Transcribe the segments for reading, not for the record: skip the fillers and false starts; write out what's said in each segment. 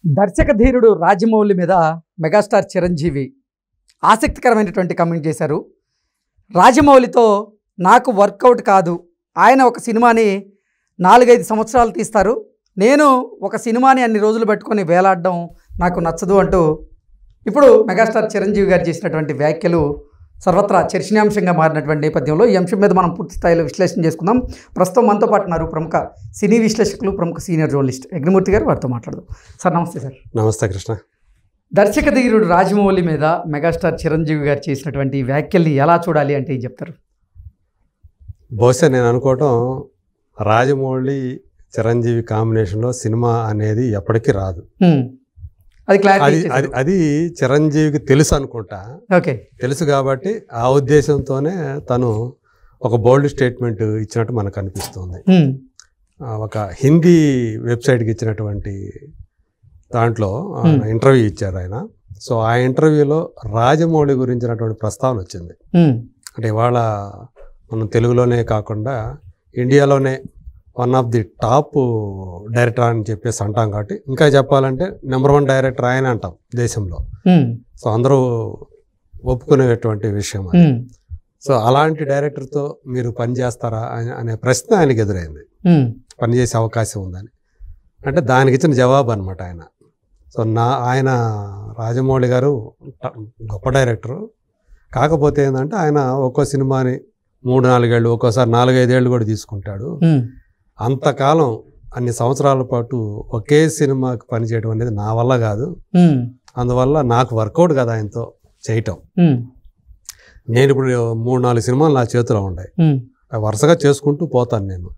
దర్శక ధీరుడు రాజమౌళి మీద మెగాస్టార్ చిరంజీవి ఆసక్తికరమైనటువంటి కామెంట్ చేశారు. రాజమౌళితో నాకు వర్కౌట్ కాదు, ఆయన ఒక సినిమాని 4-5 సంవత్సరాలు తీస్తారు, నేను ఒక సినిమాని అన్ని రోజులు పెట్టుకొని వేలాడడం నాకు నచ్చదు అంటూ ఇప్పుడు మెగాస్టార్ చిరంజీవి గారు చేసినటువంటి వ్యాఖ్యలు సర్వత్రా చర్చనీయాంశంగా మారినటువంటి నేపథ్యంలో ఈ అంశం మీద మనం పూర్తి స్థాయిలో విశ్లేషణ చేసుకుందాం. ప్రస్తుతం మనతో పాటు ఉన్నారు ప్రముఖ సినీ విశ్లేషకులు, ప్రముఖ సీనియర్ జర్నలిస్ట్ యజ్ఞమూర్తి గారు. వారితో మాట్లాడదాం. సార్ నమస్తే. సార్ నమస్తే కృష్ణ. దర్శక ధీరుడు రాజమౌళి మీద మెగాస్టార్ చిరంజీవి గారు చేసినటువంటి వ్యాఖ్యల్ని ఎలా చూడాలి అంటే ఏం చెప్తారు? బహుశా నేను అనుకోవటం రాజమౌళి చిరంజీవి కాంబినేషన్లో సినిమా అనేది ఎప్పటికీ రాదు. అది చిరంజీవికి తెలుసు అనుకుంటా. ఓకే, తెలుసు కాబట్టి ఆ ఉద్దేశంతోనే తను ఒక బోల్డ్ స్టేట్మెంట్ ఇచ్చినట్టు మనకు అనిపిస్తుంది. ఒక హిందీ వెబ్సైట్కి ఇచ్చినటువంటి దాంట్లో ఇంటర్వ్యూ ఇచ్చారు ఆయన. సో ఆ ఇంటర్వ్యూలో రాజమౌళి గురించినటువంటి ప్రస్తావన వచ్చింది. అంటే ఇవాళ మనం తెలుగులోనే కాకుండా ఇండియాలోనే one of the top director అని చెప్పేసి అంటాం. కాబట్టి ఇంకా చెప్పాలంటే నెంబర్ 1 డైరెక్టర్ ఆయన అంటాం దేశంలో. సో అందరూ ఒప్పుకునేటువంటి విషయం అది. సో అలాంటి డైరెక్టర్తో మీరు పనిచేస్తారా అనే ప్రశ్న ఆయనకి ఎదురైంది. పనిచేసే అవకాశం ఉందని అంటే దానికి ఇచ్చిన జవాబు అనమాట ఆయన. సో ఆయన రాజమౌళి గారు గొప్ప డైరెక్టరు. కాకపోతే ఏంటంటే ఆయన ఒక్కో సినిమాని 3-4 ఏళ్ళు, ఒక్కోసారి 4-5 ఏళ్ళు కూడా తీసుకుంటాడు. అంతకాలం అన్ని సంవత్సరాల పాటు ఒకే సినిమాకి పనిచేయడం అనేది నా వల్ల కాదు. అందువల్ల నాకు వర్కౌట్ కదా ఆయనతో చేయటం. నేను ఇప్పుడు 3-4 సినిమాలు నా చేతిలో ఉన్నాయి, వరుసగా చేసుకుంటూ పోతాను నేను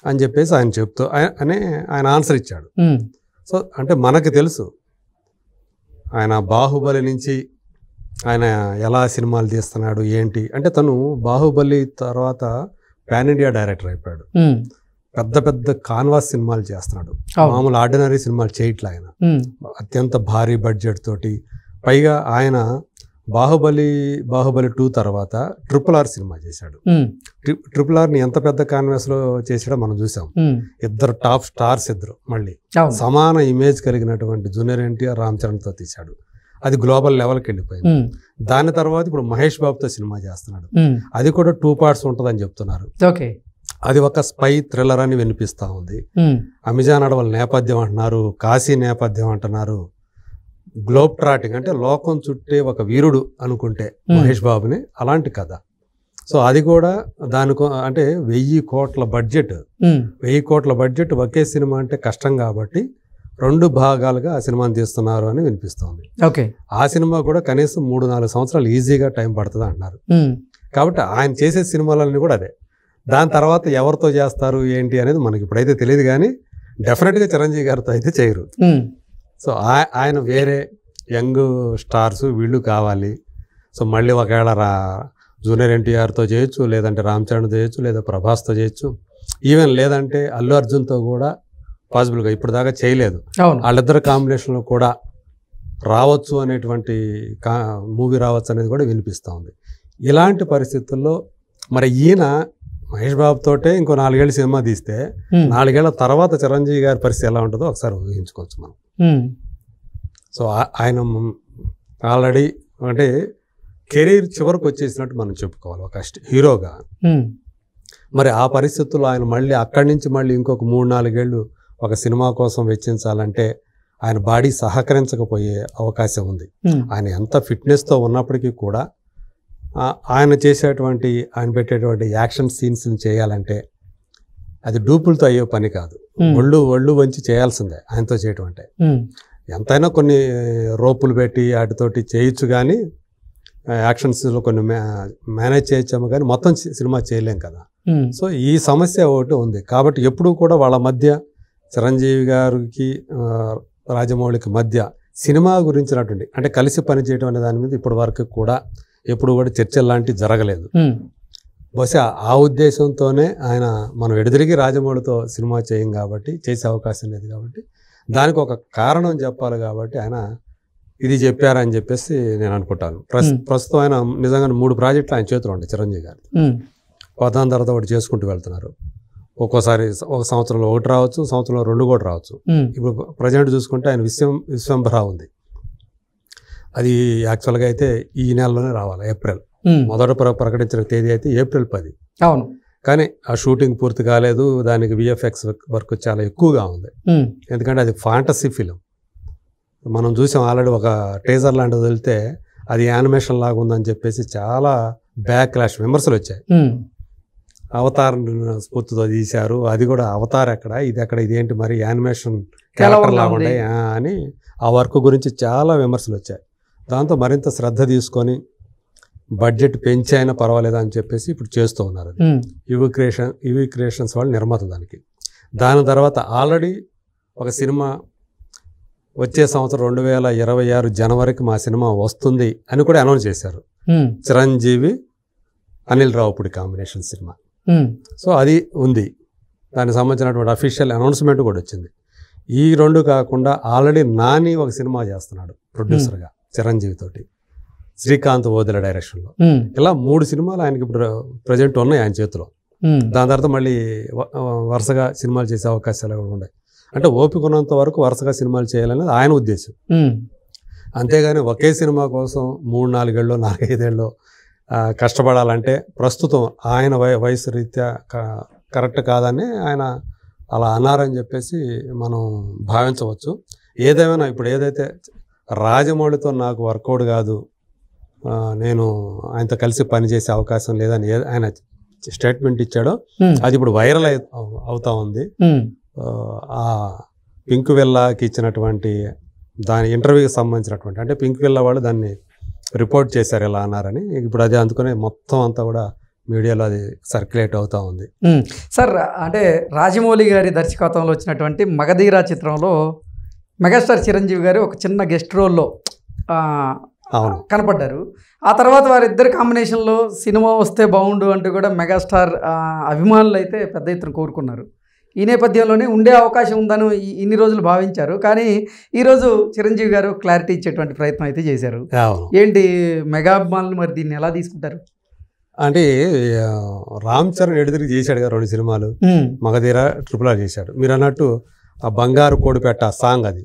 అని చెప్పేసి ఆయన చెప్తూ ఆయన ఆన్సర్ ఇచ్చాడు. సో అంటే మనకు తెలుసు ఆయన బాహుబలి నుంచి ఆయన ఎలా సినిమాలు తీస్తున్నాడు ఏంటి అంటే. తను బాహుబలి తర్వాత పాన్ ఇండియా డైరెక్టర్ అయిపోయాడు. పెద్ద పెద్ద కాన్వాస్ సినిమాలు చేస్తున్నాడు, మామూలు ఆర్డినరీ సినిమాలు చేయట్లే ఆయన. అత్యంత భారీ బడ్జెట్ తోటి. పైగా ఆయన బాహుబలి 2 తర్వాత RRR సినిమా చేశాడు. RRRని ఎంత పెద్ద కాన్వాస్లో చేసాడో మనం చూసాం. ఇద్దరు టాప్ స్టార్స్, ఇద్దరు మళ్ళీ సమాన ఇమేజ్ కలిగినటువంటి జూనియర్ ఎన్టీఆర్, రామ్ చరణ్తో తీశాడు. అది గ్లోబల్ లెవెల్కి వెళ్ళిపోయింది. దాని తర్వాత ఇప్పుడు మహేష్ బాబుతో సినిమా చేస్తున్నాడు. అది కూడా 2 పార్ట్స్ ఉంటుందని చెప్తున్నారు. అది ఒక స్పై థ్రిల్లర్ అని వినిపిస్తూ ఉంది. అమెజాన్ అడవుల నేపథ్యం అంటున్నారు, కాశీ నేపథ్యం అంటున్నారు. గ్లోబ్ ట్రాటింగ్ అంటే లోకం చుట్టే ఒక వీరుడు అనుకుంటే మహేష్ బాబుని, అలాంటి కథ. సో అది కూడా దానికో అంటే 1000 కోట్ల బడ్జెట్. 1000 కోట్ల బడ్జెట్ ఒకే సినిమా అంటే కష్టం కాబట్టి 2 భాగాలుగా ఆ సినిమాని తీస్తున్నారు అని వినిపిస్తోంది. ఆ సినిమా కూడా కనీసం 3-4 సంవత్సరాలు ఈజీగా టైం పడుతుంది అంటున్నారు. కాబట్టి ఆయన చేసే సినిమాలన్నీ కూడా అదే. దాని తర్వాత ఎవరితో చేస్తారు ఏంటి అనేది మనకి ఇప్పుడైతే తెలియదు, కానీ డెఫినెట్గా చిరంజీవి గారితో అయితే చేయరు. సో ఆయన వేరే యంగ్ స్టార్స్ వీళ్ళు కావాలి. సో మళ్ళీ ఒకవేళ జూనియర్ ఎన్టీఆర్తో చేయొచ్చు, లేదంటే రామ్ చరణ్తో చేయొచ్చు, లేదా ప్రభాస్తో చేయొచ్చు, ఈవెన్ లేదంటే అల్లు అర్జున్తో కూడా పాసిబుల్గా ఇప్పుడు దాకా చేయలేదు. వాళ్ళిద్దరు కాంబినేషన్లో కూడా రావచ్చు అనేటువంటి మూవీ రావచ్చు అనేది కూడా వినిపిస్తూ ఉంది. ఇలాంటి పరిస్థితుల్లో మరి ఈయన మహేష్ బాబుతోటే ఇంకో 4 ఏళ్ళు సినిమా తీస్తే 4 ఏళ్ల తర్వాత చిరంజీవి గారి పరిస్థితి ఎలా ఉంటుందో ఒకసారి ఊహించుకోవచ్చు మనం. సో ఆయన ఆల్రెడీ అంటే కెరీర్ చివరికి వచ్చేసినట్టు మనం చెప్పుకోవాలి ఒక హీరోగా. మరి ఆ పరిస్థితుల్లో ఆయన మళ్ళీ అక్కడి నుంచి మళ్ళీ ఇంకొక 3-4 ఏళ్ళు ఒక సినిమా కోసం వెచ్చించాలంటే ఆయన బాడీ సహకరించకపోయే అవకాశం ఉంది. ఆయన ఎంత ఫిట్నెస్తో ఉన్నప్పటికీ కూడా ఆయన చేసేటువంటి, ఆయన పెట్టేటువంటి యాక్షన్ సీన్స్ని చేయాలంటే అది డూపులతో అయ్యే పని కాదు. ఒళ్ళు వంచి చేయాల్సిందే ఆయనతో చేయటం అంటే. ఎంతైనా కొన్ని రోపులు పెట్టి వాటితోటి చేయొచ్చు, కానీ యాక్షన్స్లో కొన్ని మేనేజ్ చేయొచ్చాము, కానీ మొత్తం సినిమా చేయలేం కదా. సో ఈ సమస్య ఒకటి ఉంది. కాబట్టి ఎప్పుడూ కూడా వాళ్ళ మధ్య, చిరంజీవి గారికి రాజమౌళికి మధ్య సినిమా గురించినటువంటి అంటే కలిసి పనిచేయడం అనే దాని మీద ఇప్పటి వరకు కూడా ఎప్పుడు కూడా చర్చలు లాంటివి జరగలేదు. బహుశా ఆ ఉద్దేశంతోనే ఆయన మనం ఎదురిగి రాజమౌళితో సినిమా చేయం కాబట్టి, చేసే అవకాశం లేదు కాబట్టి, దానికి ఒక కారణం చెప్పాలి కాబట్టి ఆయన ఇది చెప్పారని చెప్పేసి నేను అనుకుంటాను. ప్రస్తుతం ఆయన నిజంగా 3 ప్రాజెక్టులు ఆయన చేతిలో ఉంటాయి చిరంజీవి గారు. 14 తర్వాత ఒకటి చేసుకుంటూ వెళ్తున్నారు. ఒక్కోసారి ఒక సంవత్సరంలో ఒకటి రావచ్చు, సంవత్సరంలో 2 కూడా రావచ్చు. ఇప్పుడు ప్రజెంట్ చూసుకుంటే ఆయన విశ్వంభర ఉంది. అది యాక్చువల్గా అయితే ఈ నెలలోనే రావాలి, ఏప్రిల్. మొదట ప్రకటించిన తేదీ అయితే ఏప్రిల్ 10. అవును. కానీ ఆ షూటింగ్ పూర్తి కాలేదు. దానికి విఎఫ్ఎక్స్ వర్క్ చాలా ఎక్కువగా ఉంది. ఎందుకంటే అది ఫాంటసీ ఫిలిం. మనం చూసాం ఆల్రెడీ ఒక టీజర్ లాంటిది వదిలితే అది యానిమేషన్ లాగా ఉందని చెప్పేసి చాలా బ్యాక్ క్లాష్ విమర్శలు వచ్చాయి. అవతార్ స్ఫూర్తితో తీశారు, అది కూడా అవతార్ ఎక్కడ, ఇది ఎక్కడ, ఇదేంటి మరి యానిమేషన్ క్యారెక్టర్ లాగా ఉంటాయి అని ఆ వర్క్ గురించి చాలా విమర్శలు వచ్చాయి. దాంతో మరింత శ్రద్ధ తీసుకొని బడ్జెట్ పెంచి అయినా పర్వాలేదా అని చెప్పేసి ఇప్పుడు చేస్తూ ఉన్నారు. యువి క్రియేషన్స్ వాళ్ళు నిర్మాత దానికి. దాని తర్వాత ఆల్రెడీ ఒక సినిమా వచ్చే సంవత్సరం 2026 జనవరికి మా సినిమా వస్తుంది అని కూడా అనౌన్స్ చేశారు. Chiranjeevi Anil Ravipudi combination cinema. So అది ఉంది. దానికి సంబంధించినటువంటి అఫీషియల్ అనౌన్స్మెంట్ కూడా వచ్చింది. ఈ 2 కాకుండా ఆల్రెడీ నాని ఒక సినిమా చేస్తున్నాడు ప్రొడ్యూసర్గా చిరంజీవి తోటి, శ్రీకాంత్ ఓదెల డైరెక్షన్లో. ఇలా 3 సినిమాలు ఆయనకి ఇప్పుడు ప్రజెంట్ ఉన్నాయి ఆయన చేతిలో. దాని తర్వాత మళ్ళీ వరుసగా సినిమాలు చేసే అవకాశాలు కూడా ఉన్నాయి. అంటే ఓపిక ఉన్నంత వరకు వరుసగా సినిమాలు చేయాలనేది ఆయన ఉద్దేశం. అంతేగాని ఒకే సినిమా కోసం 3-4 ఏళ్ళు 4-5 ఏళ్ళు కష్టపడాలంటే ప్రస్తుతం ఆయన వయసు రీత్యా కరెక్ట్ కాదని ఆయన అలా అన్నారని చెప్పేసి మనం భావించవచ్చు. ఏదేమైనా ఇప్పుడు ఏదైతే రాజమౌళితో నాకు వర్కౌట్ కాదు, నేను ఆయనతో కలిసి పనిచేసే అవకాశం లేదని ఆయన స్టేట్మెంట్ ఇచ్చాడో అది ఇప్పుడు వైరల్ అవుతా ఉంది. ఆ పింక్ విల్లాకి ఇచ్చినటువంటి దాని ఇంటర్వ్యూకి సంబంధించినటువంటి, అంటే పింక్ విల్లా వాళ్ళు దాన్ని రిపోర్ట్ చేశారు ఎలా అన్నారని. ఇప్పుడు అది అందుకనే మొత్తం అంతా కూడా మీడియాలో అది సర్క్యులేట్ అవుతూ ఉంది. సార్, అంటే రాజమౌళి గారి దర్శకత్వంలో వచ్చినటువంటి మగధీర చిత్రంలో మెగాస్టార్ చిరంజీవి గారు ఒక చిన్న గెస్ట్ రోల్లో కనపడ్డారు. ఆ తర్వాత వారిద్దరి కాంబినేషన్లో సినిమా వస్తే బాగుండు అంటూ కూడా మెగాస్టార్ అభిమానులు అయితే పెద్ద ఎత్తున కోరుకున్నారు. ఈ నేపథ్యంలోనే ఉండే అవకాశం ఉందని ఇన్ని రోజులు భావించారు. కానీ ఈరోజు చిరంజీవి గారు క్లారిటీ ఇచ్చేటువంటి ప్రయత్నం అయితే చేశారు. ఏంటి మెగా అభిమానులు మరి దీన్ని ఎలా తీసుకుంటారు? అంటే రామ్ చరణ్ ఎడిదిరిగి చేశాడు కదా 2 సినిమాలు, మగధీర, RRR చేశాడు. మీరు అన్నట్టు ఆ బంగారు కోడిపెట్ట సాంగ్ అది,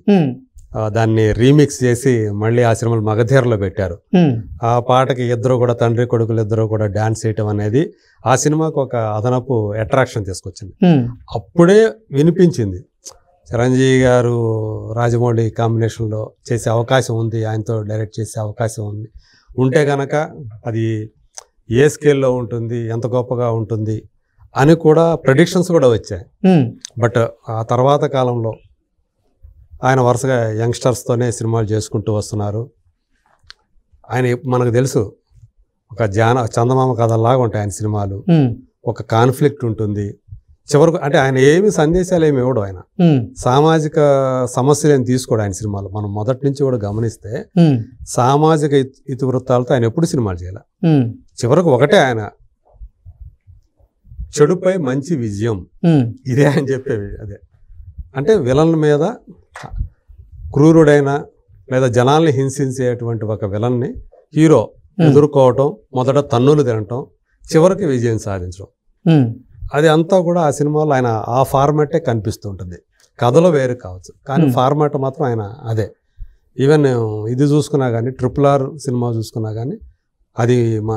దాన్ని రీమిక్స్ చేసి మళ్ళీ ఆ సినిమాలు మగధీరలో పెట్టారు. ఆ పాటకి ఇద్దరు కూడా తండ్రి కొడుకులు ఇద్దరు కూడా డాన్స్ చేయటం అనేది ఆ సినిమాకు ఒక అదనపు అట్రాక్షన్ తీసుకొచ్చింది. అప్పుడే వినిపించింది చిరంజీవి గారు రాజమౌళి కాంబినేషన్లో చేసే అవకాశం ఉంది, ఆయనతో డైరెక్ట్ చేసే అవకాశం ఉంది, ఉంటే కనుక అది ఏ స్కేల్లో ఉంటుంది, ఎంత గొప్పగా ఉంటుంది అని కూడా ప్రెడిక్షన్స్ కూడా వచ్చాయి. బట్ ఆ తర్వాత కాలంలో ఆయన వరుసగా యంగ్స్టర్స్తోనే సినిమాలు చేసుకుంటూ వస్తున్నారు. ఆయన మనకు తెలుసు ఒక చందమామ కథలాగా ఉంటాయి ఆయన సినిమాలు, ఒక కాన్ఫ్లిక్ట్ ఉంటుంది చివరకు. అంటే ఆయన ఏమి సందేశాలు ఏమి ఇవ్వడు, ఆయన సామాజిక సమస్యలు ఏమి తీసుకోడు ఆయన సినిమాలు. మనం మొదటి నుంచి కూడా గమనిస్తే సామాజిక ఇతివృత్తాలతో ఆయన ఎప్పుడు సినిమాలు చేయాలి. చివరకు ఒకటే ఆయన చెడుపై మంచి విజయం, ఇదే ఆయన చెప్పేవి. అదే అంటే విలన్ మీద క్రూరుడైన లేదా జనాల్ని హింసించేటువంటి ఒక విలన్ని హీరో ఎదుర్కోవటం, మొదట తన్నులు తినటం, చివరికి విజయం సాధించడం, అది అంతా కూడా ఆ సినిమాలో ఆయన ఆ ఫార్మాటే కనిపిస్తుంటుంది. కథలో వేరు కావచ్చు కానీ ఫార్మాట్ మాత్రం ఆయన అదే. ఈవెన్ ఇది చూసుకున్నా కానీ RRR సినిమా చూసుకున్నా కానీ అది మా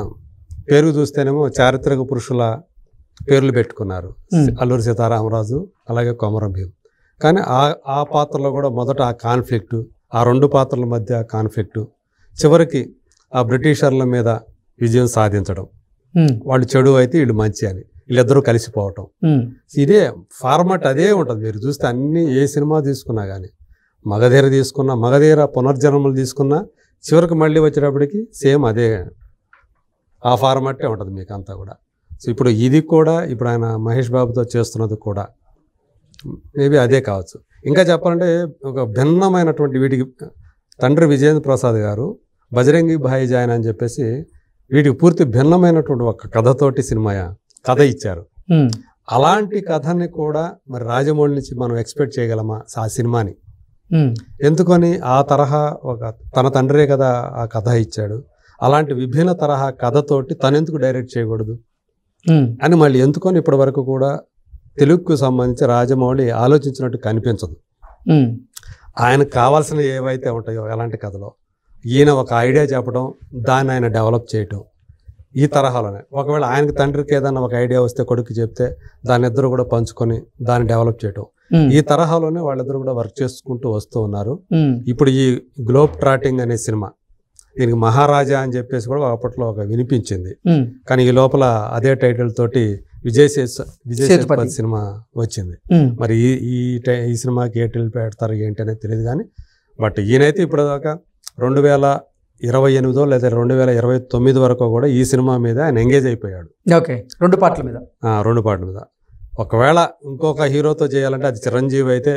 పేరు చూస్తేనేమో చారిత్రక పురుషుల పేర్లు పెట్టుకున్నారు, అల్లూరి సీతారామరాజు అలాగే కొమరం భీం. కానీ ఆ పాత్రలో కూడా మొదట ఆ కాన్ఫ్లిక్టు, ఆ 2 పాత్రల మధ్య కాన్ఫ్లిక్టు, చివరికి ఆ బ్రిటిషర్ల మీద విజయం సాధించడం, వాళ్ళు చెడు అయితే వీళ్ళు మంచి అని వీళ్ళిద్దరూ కలిసిపోవటం, ఇదే ఫార్మాట్ అదే ఉంటుంది. మీరు చూస్తే అన్ని ఏ సినిమా తీసుకున్నా కానీ, మగధీర తీసుకున్నా, మగధీర పునర్జన్మలు తీసుకున్నా, చివరికి మళ్ళీ వచ్చేటప్పటికి సేమ్ అదే ఆ ఫార్మాటే ఉంటుంది మీకు అంతా కూడా. సో ఇప్పుడు ఇది కూడా ఇప్పుడు ఆయన మహేష్ బాబుతో చేస్తున్నది కూడా మేబీ అదే కావచ్చు. ఇంకా చెప్పాలంటే ఒక భిన్నమైనటువంటి వీటికి తండ్రి విజయేంద్ర ప్రసాద్ గారు బజరంగి భాయిజాన్ అని చెప్పేసి వీటికి పూర్తి భిన్నమైనటువంటి ఒక కథతోటి కథ ఇచ్చారు. అలాంటి కథని కూడా మరి రాజమౌళి నుంచి మనం ఎక్స్పెక్ట్ చేయగలమా ఆ సినిమాని? ఎందుకని ఆ తరహా ఒక తన తండ్రే కదా ఆ కథ ఇచ్చాడు, అలాంటి విభిన్న తరహా కథతోటి తనెందుకు డైరెక్ట్ చేయకూడదు అని మళ్ళీ ఎందుకని ఇప్పటి వరకు కూడా తెలుగుకు సంబంధించి రాజమౌళి ఆలోచించినట్టు కనిపించదు. ఆయనకు కావాల్సిన ఏవైతే ఉంటాయో ఎలాంటి కథలో ఈయన ఒక ఐడియా చెప్పడం, దాన్ని ఆయన డెవలప్ చేయటం, ఈ తరహాలోనే. ఒకవేళ ఆయనకి తండ్రికి ఏదైనా ఒక ఐడియా వస్తే కొడుకు చెప్తే దాని ఇద్దరు కూడా పంచుకొని దాన్ని డెవలప్ చేయటం, ఈ తరహాలోనే వాళ్ళిద్దరు కూడా వర్క్ చేసుకుంటూ వస్తూ ఉన్నారు. ఇప్పుడు ఈ గ్లోబ్ ట్రాటింగ్ అనే సినిమా, దీనికి మహారాజా అని చెప్పేసి కూడా అప్పట్లో ఒక వినిపించింది. కానీ ఈ లోపల అదే టైటిల్ తోటి విజయ్ సేతుపతి సినిమా వచ్చింది. మరి ఈ సినిమాకి ఏ టైటిల్ పెడతారు ఏంటి అనేది తెలియదు. కానీ బట్ ఈయనైతే ఇప్పుడు దాకా 2028 లేదా 2029 వరకు కూడా ఈ సినిమా మీద ఆయన ఎంగేజ్ అయిపోయాడు. ఓకే, 2 పాటల మీద. ఒకవేళ ఇంకొక హీరోతో చేయాలంటే అది చిరంజీవి అయితే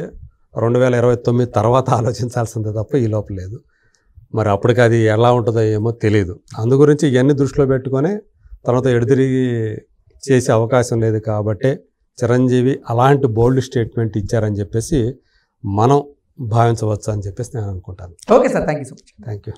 2029 తర్వాత ఆలోచించాల్సిందే తప్ప ఈ లోపల లేదు. మరి అప్పటికి అది ఎలా ఉంటుందో ఏమో తెలియదు. అందు గురించి ఇవన్నీ దృష్టిలో పెట్టుకొని తర్వాత ఎడుతిరిగి చేసే అవకాశం లేదు కాబట్టి చిరంజీవి అలాంటి బోల్డ్ స్టేట్మెంట్ ఇచ్చారని చెప్పేసి మనం భావించవచ్చు అని చెప్పేసి నేను అనుకుంటాను. Okay sir, thank you so much. Thank you.